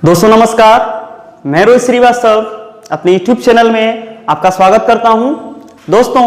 दोस्तों नमस्कार, मैं रोहित श्रीवास्तव अपने YouTube चैनल में आपका स्वागत करता हूं। दोस्तों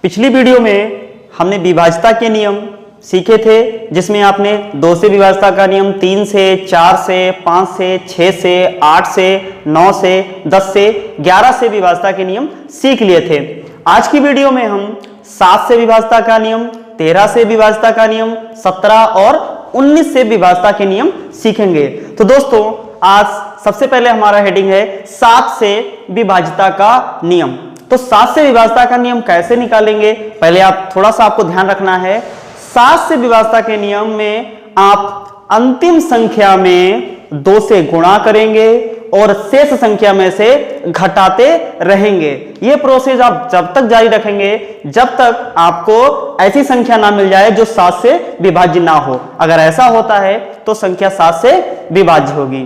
पिछली वीडियो में हमने विभाज्यता के नियम सीखे थे, जिसमें आपने 2 से विभाज्यता का नियम, 3 से, 4 से, 5 से, 6 से, 8 से, 9 से, 10 से, 11 से विभाज्यता के नियम सीख लिए थे। आज की वीडियो में हम 7 से विभाज्यता का नियम, 13 से विभाज्यता का नियम, 17 और 19 से विभाज्यता के नियम सीखेंगे। तो दोस्तों आज सबसे पहले हमारा हेडिंग है 7 से विभाज्यता का नियम। तो 7 से विभाज्यता का नियम कैसे निकालेंगे, पहले आप थोड़ा सा आपको ध्यान रखना है। 7 से विभाज्यता के नियम में आप अंतिम संख्या में 2 से गुणा करेंगे और शेष संख्या में से घटाते रहेंगे। यह प्रोसेस आप जब तक जारी रखेंगे जब तक आपको ऐसी संख्या ना मिल जाए जो 7 से विभाज्य ना हो। अगर ऐसा होता है तो संख्या 7 से विभाज्य होगी।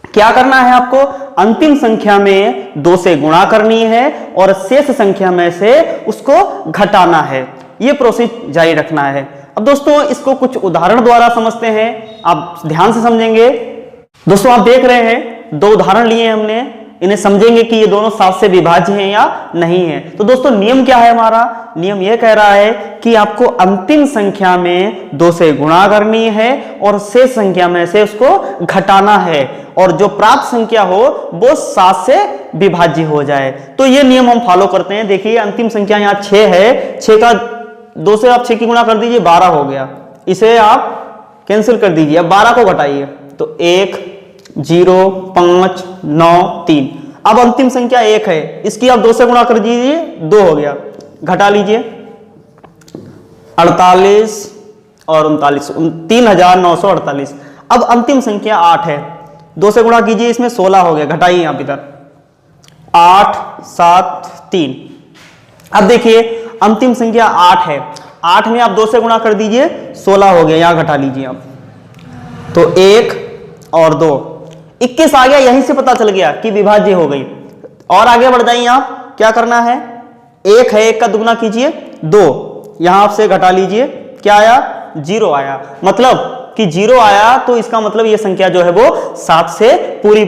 क्या करना है आपको, अंतिम संख्या में 2 से गुणा करनी है और शेष संख्या में से उसको घटाना है। यह प्रोसेस जारी रखना है। अब दोस्तों इसको कुछ उदाहरण द्वारा समझते हैं, आप ध्यान से समझेंगे। दोस्तों आप देख रहे हैं 2 उदाहरण लिए हमने, इन्हें समझेंगे कि ये दोनों 7 से विभाज्य हैं या नहीं है। तो दोस्तों नियम क्या है हमारा, नियम यह कह रहा है कि आपको अंतिम संख्या में 2 से गुणा करनी है और शेष संख्या में से उसको घटाना है और जो प्राप्त संख्या हो वो 7 से विभाज्य हो जाए। तो ये नियम हम फॉलो करते हैं। देखिए अंतिम संख्या यहाँ 6 है, 6 का 2 से आप 6 की गुणा कर दीजिए, 12 हो गया। इसे आप कैंसिल कर दीजिए, अब 12 को घटाइए तो 1 0 5 9 3। अब अंतिम संख्या 1 है, इसकी आप 2 से गुणा कर दीजिए, 2 हो गया। घटा लीजिए 48 और 39, 3948। अब अंतिम संख्या 8 है, 2 से गुणा कीजिए, इसमें 16 हो गया। घटाइए आप इधर 8 7 3। अब देखिए अंतिम संख्या 8 है, 8 में आप 2 से गुणा कर दीजिए, 16 हो गया। यहां घटा लीजिए आप तो 1 और 2, 21 आ गया। यहीं से पता चल गया कि विभाज्य हो गई। और आगे बढ़ जाइए आप, क्या करना है, 1 है, 1 का दुगुना कीजिए 2, यहां से घटा लीजिए, क्या आया 0 आया। मतलब कि 0 आया तो इसका मतलब ये संख्या जो है वो 7 से पूरी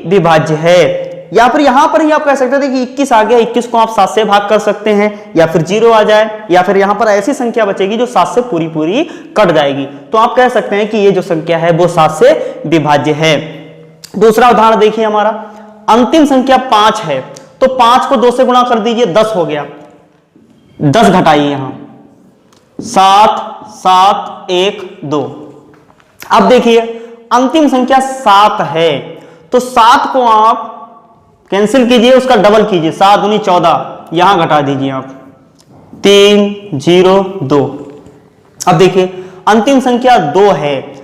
विभाज्य है। या फिर यहां पर ही आप कह सकते थे कि 21 आ गया, 21 को आप 7 से भाग कर सकते हैं, या फिर 0 आ जाए, या फिर यहां पर ऐसी संख्या बचेगी जो 7 से पूरी कट जाएगी। तो आप कह सकते हैं कि ये जो संख्या है वो 7 से विभाज्य है। दूसरा उदाहरण देखिए हमारा, अंतिम संख्या 5 है, तो 5 को 2 से गुणा कर दीजिए, 10 हो गया। 10 घटाइए यहां 7 7 1 2। अब देखिए अंतिम संख्या 7 है, तो 7 को आप कैंसिल कीजिए, उसका डबल कीजिए, 7 दूनी 14, यहां घटा दीजिए आप 3 0 2। अब देखिए अंतिम संख्या 2 है,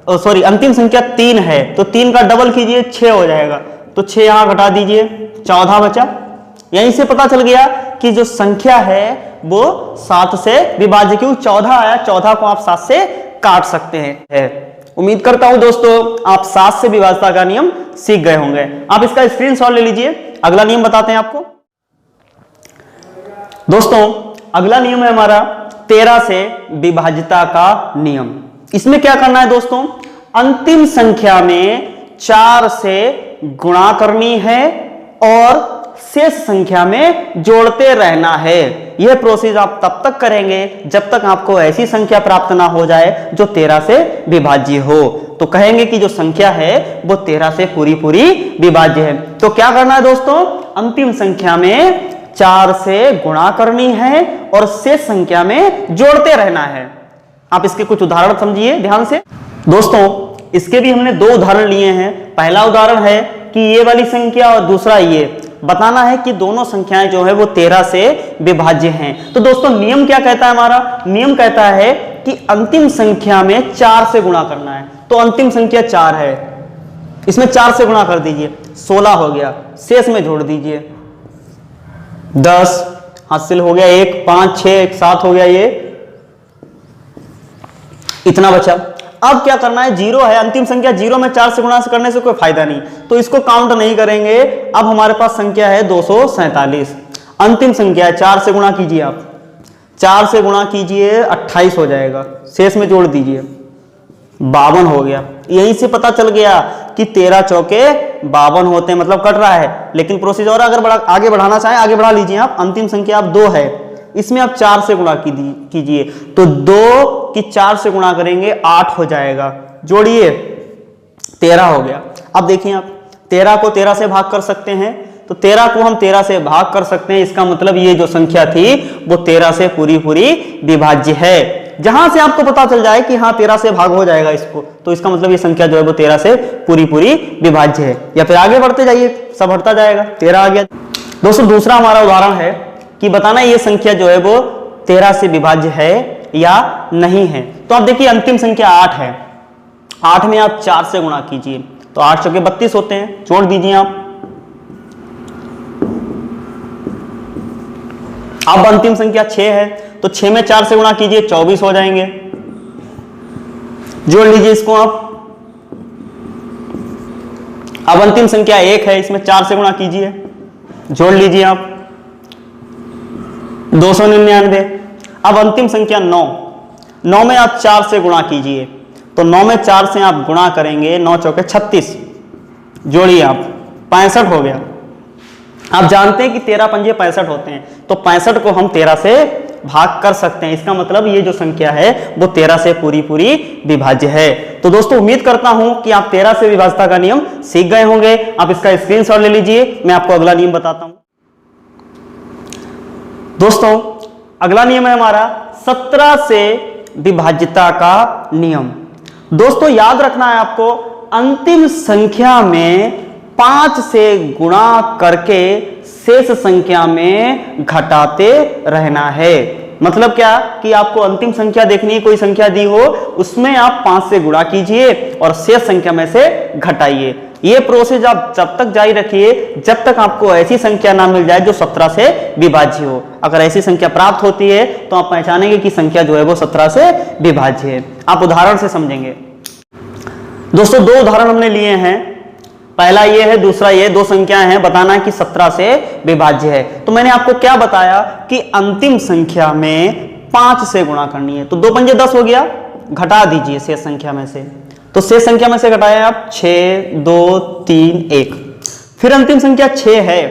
सॉरी अंतिम संख्या 3 है, तो 3 का डबल कीजिए, 6 हो जाएगा। तो 6 यहां घटा दीजिए, 14 बचा। यहीं से पता चल गया कि जो संख्या है वो 7 से विभाज्य, क्यों 14 आया, 14 को आप 7 से काट सकते हैं। उम्मीद करता हूं दोस्तों आप 7 से विभाज्यता का नियम सीख गए होंगे। आप इसका स्क्रीनशॉट ले लीजिए। अगला नियम बताते हैं आपको। दोस्तों अगला नियम है हमारा 13 से विभाज्यता का नियम। इसमें क्या करना है दोस्तों, अंतिम संख्या में 4 से गुणा करनी है और शेष संख्या में जोड़ते रहना है। यह प्रोसेस आप तब तक करेंगे जब तक आपको ऐसी संख्या प्राप्त ना हो जाए जो 13 से विभाज्य हो। तो कहेंगे कि जो संख्या है वो 13 से पूरी विभाज्य है। तो क्या करना है दोस्तों, अंतिम संख्या में 4 से गुणा करनी है और शेष संख्या में जोड़ते रहना है। आप इसके कुछ उदाहरण समझिए ध्यान से। दोस्तों इसके भी हमने 2 उदाहरण लिए हैं। पहला उदाहरण है कि ये वाली संख्या और दूसरा ये। बताना है कि दोनों संख्याएं जो है वो 13 से विभाज्य हैं। तो दोस्तों नियम क्या कहता है हमारा, नियम कहता है कि अंतिम संख्या में 4 से गुणा करना है। तो अंतिम संख्या 4 है, इसमें 4 से गुणा कर दीजिए, 16 हो गया। शेष में जोड़ दीजिए 10 हासिल हो गया, 1 5 6 1 7 हो गया, ये इतना बचा। अब क्या करना है, 0 है, अंतिम संख्या 0 में 4 से गुणा करने से कोई फायदा नहीं, तो इसको काउंट नहीं करेंगे। अब हमारे पास संख्या है 247। अंतिम संख्या है, 4 से गुणा कीजिए आप, 4 से गुणा कीजिए 28 हो जाएगा, शेष में जोड़ दीजिए 52 हो गया। यहीं से पता चल गया कि कि 13 चौके 52 होते हैं, मतलब कट रहा है। लेकिन प्रोसीजर और अगर आगे बढ़ाना चाहें आगे बढ़ा लीजिए आप। अंतिम संख्या आप 2 है, इसमें आप 4 से गुणा कीजिए, तो 2 की 4 से गुणा करेंगे 8 हो जाएगा, जोड़िए 13 हो गया। अब देखिए आप 13 को 13 से भाग कर सकते हैं, तो 13 को हम 13 से भाग कर सकते हैं, इसका मतलब ये जो संख्या थी वो 13 से पूरी पूरी विभाज्य है। जहां से आपको पता चल जाए कि हाँ 13 से भाग हो जाएगा इसको, तो इसका मतलब ये संख्या जो है वो 13 से पूरी पूरी विभाज्य है। या फिर आगे बढ़ते जाइए, सब हटता जाएगा, 13 आ गया। दोस्तों दूसरा हमारा उदाहरण है कि बताना ये संख्या जो है वो 13 से विभाज्य है या नहीं है। तो आप देखिए अंतिम संख्या 8 है, 8 में आप 4 से गुणा कीजिए, तो 8 चौके 32 होते हैं, जोड़ दीजिए आप। अब अंतिम संख्या 6 है, तो 6 में 4 से गुणा कीजिए, 24 हो जाएंगे, जोड़ लीजिए इसको आप। अब अंतिम संख्या 1 है, इसमें 4 से गुणा कीजिए, जोड़ लीजिए आप, 299। अब अंतिम संख्या 9, 9 में आप 4 से गुणा कीजिए, तो 9 में 4 से आप गुणा करेंगे, 9 चौके 36, जोड़िए आप, 65 हो गया। आप जानते हैं कि 13 पंजे 65 होते हैं, तो 65 को हम 13 से भाग कर सकते हैं, इसका मतलब ये जो संख्या है वो 13 से पूरी पूरी विभाज्य है। तो दोस्तों उम्मीद करता हूं कि आप 13 से विभाज्यता का नियम सीख गए होंगे। आप इसका स्क्रीनशॉट ले लीजिए, मैं आपको अगला नियम बताता हूं। दोस्तों अगला नियम है हमारा 17 से विभाज्यता का नियम। दोस्तों याद रखना है आपको, अंतिम संख्या में 5 से गुणा करके शेष संख्या में घटाते रहना है। मतलब क्या कि आपको अंतिम संख्या देखनी है, कोई संख्या दी हो उसमें आप 5 से गुणा कीजिए और शेष संख्या में से घटाइए। ये प्रोसेस आप जब तक जारी रखिए जब तक आपको ऐसी संख्या ना मिल जाए जो 17 से विभाज्य हो। अगर ऐसी संख्या प्राप्त होती है तो आप पहचानेंगे कि संख्या जो है वो 17 से विभाज्य है। आप उदाहरण से समझेंगे। दोस्तों 2 उदाहरण हमने लिए हैं, पहला ये है, दूसरा ये, 2 संख्याएं हैं, बताना है कि 17 से विभाज्य है। तो मैंने आपको क्या बताया कि अंतिम संख्या में 5 से गुणा करनी है, तो 2 पंजे 10 हो गया, घटा दीजिए शेष संख्या में से, तो शेष संख्या में से घटाया आप 6, 2, 3, 1। फिर अंतिम संख्या 6 है,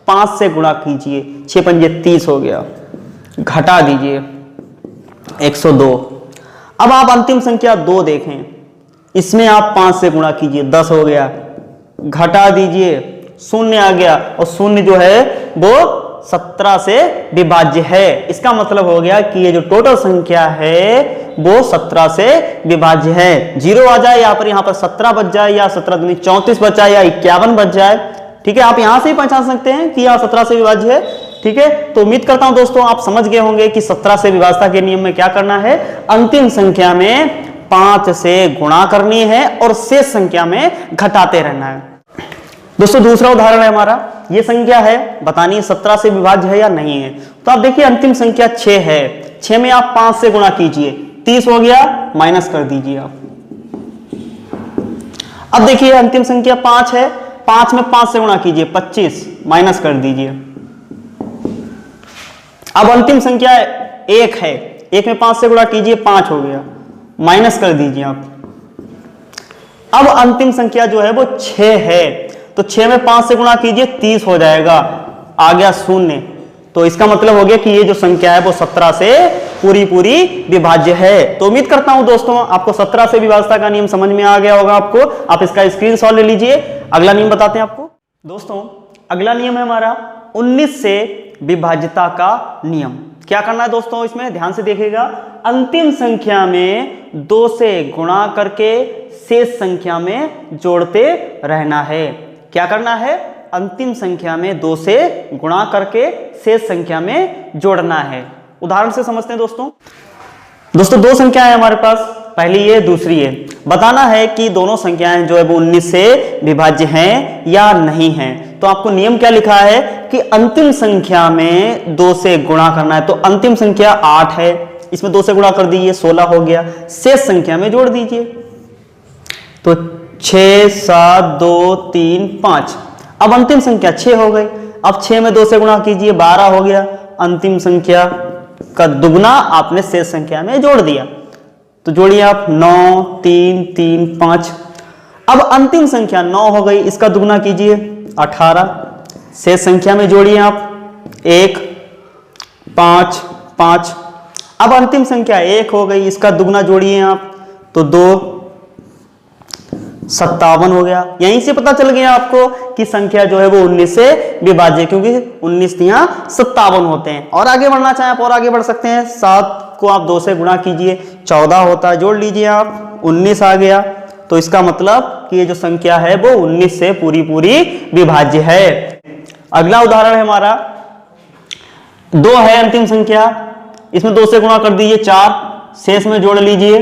5 से गुणा कीजिए, 6 पंजे 30 हो गया, घटा दीजिए 102। अब आप अंतिम संख्या 2 देखें, इसमें आप 5 से गुणा कीजिए, 10 हो गया, घटा दीजिए, 0 आ गया, और 0 जो है वो 17 से विभाज्य है। इसका मतलब हो गया कि ये जो टोटल संख्या है वो 17 से विभाज्य है। 0 आ जाए यहाँ पर 17 बच जाए, या 17 दूनी 34 बच जाए, या 51 बच जाए, ठीक है। आप यहां से ही पहचान सकते हैं कि यह 17 से विभाज्य है, ठीक है। तो उम्मीद करता हूं दोस्तों आप समझ गए होंगे कि 17 से विभाज्यता के नियम में क्या करना है। अंतिम संख्या में 5 से गुणा करनी है और शेष संख्या में घटाते रहना है। दोस्तों दूसरा उदाहरण है हमारा, ये संख्या है, बतानी 17 से विभाज्य है या नहीं है। तो आप देखिए अंतिम संख्या 6 है, 6 में आप 5 से गुणा कीजिए, 30 हो गया, माइनस कर दीजिए आप। अब देखिए अंतिम संख्या 5 है, 5 में 5 से गुणा कीजिए, 25, माइनस कर दीजिए। अब अंतिम संख्या 1 है, 1 में 5 से गुणा कीजिए, 5 हो गया, माइनस कर दीजिए आप। अब अंतिम संख्या जो है वो 6 है, तो 6 में 5 से गुणा कीजिए, 30 हो जाएगा, आ गया 0। तो इसका मतलब हो गया कि ये जो संख्या है वो 17 से पूरी पूरी विभाज्य है। तो उम्मीद करता हूं दोस्तों आपको 17 से विभाज्यता का नियम समझ में आ गया होगा। आपको आप इसका स्क्रीनशॉट ले लीजिए। अगला नियम बताते हैं आपको। दोस्तों अगला नियम है हमारा 19 से विभाज्यता का नियम। क्या करना है दोस्तों, इसमें ध्यान से देखिएगा। अंतिम संख्या में 2 से गुणा करके शेष संख्या में जोड़ते रहना है। क्या करना है, अंतिम संख्या में 2 से गुणा करके शेष संख्या में जोड़ना है। उदाहरण से समझते हैं दोस्तों। 2 संख्याएं हैं हमारे पास, पहली ये, दूसरी ये। बताना है कि दोनों संख्याएं जो है वो 19 से विभाज्य हैं या नहीं हैं। तो आपको नियम क्या लिखा है कि अंतिम संख्या में 2 से गुणा करना है। तो अंतिम संख्या 8 है, इसमें 2 से गुणा कर दीजिए, 16 हो गया, शेष संख्या में जोड़ दीजिए। तो 6, 7, 2, 3, 5। अब अंतिम संख्या 6 हो गई। अब 6 में 2 से गुणा कीजिए, 12 हो गया। अंतिम संख्या का दुगना आपने शेष संख्या में जोड़ दिया। तो जोड़िए आप 9, 3, 3, 5। अब अंतिम संख्या 9 हो गई, इसका दुगना कीजिए 18। शेष संख्या में जोड़िए आप 1 5 5। अब अंतिम संख्या 1 हो गई, इसका दुगना जोड़िए आप तो 2 57 हो गया। यहीं से पता चल गया आपको कि संख्या जो है वो 19 से विभाज्य, क्योंकि 19 यहाँ 57 होते हैं। और आगे बढ़ना चाहें आप और आगे बढ़ सकते हैं। 7 को आप 2 से गुणा कीजिए 14 होता है, जोड़ लीजिए आप 19 आ गया। तो इसका मतलब कि ये जो संख्या है वो 19 से पूरी विभाज्य है। अगला उदाहरण है हमारा 2 है अंतिम संख्या, इसमें 2 से गुणा कर दीजिए 4, शेष में जोड़ लीजिए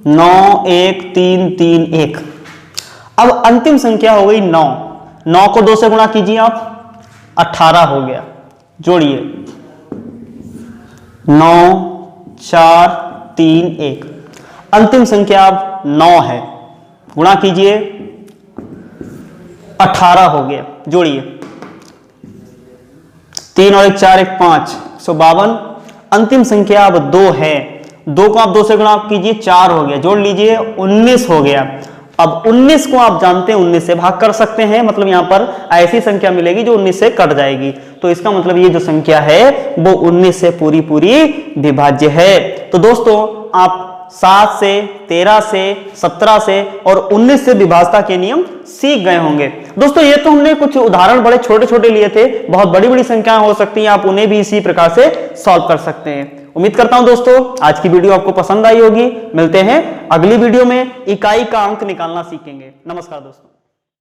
9 1 3 3 1। अब अंतिम संख्या हो गई 9, 9 को 2 से गुणा कीजिए आप 18 हो गया, जोड़िए 9 4 3 1। अंतिम संख्या अब 9 है, गुणा कीजिए 18 हो गया, जोड़िए 3 और 1 4 1 5 152। अंतिम संख्या अब 2 है, 2 को आप 2 से गुणा कीजिए 4 हो गया, जोड़ लीजिए 19 हो गया। अब 19 को आप जानते हैं 19 से भाग कर सकते हैं, मतलब यहां पर ऐसी संख्या मिलेगी जो 19 से कट जाएगी। तो इसका मतलब ये जो संख्या है वो 19 से पूरी विभाज्य है। तो दोस्तों आप 7 से 13 से 17 से और 19 से विभाज्यता के नियम सीख गए होंगे। दोस्तों ये तो हमने कुछ उदाहरण बड़े छोटे छोटे लिए थे, बहुत बड़ी बड़ी संख्याएं हो सकती हैं, आप उन्हें भी इसी प्रकार से सॉल्व कर सकते हैं। उम्मीद करता हूं दोस्तों आज की वीडियो आपको पसंद आई होगी। मिलते हैं अगली वीडियो में, इकाई का अंक निकालना सीखेंगे। नमस्कार दोस्तों।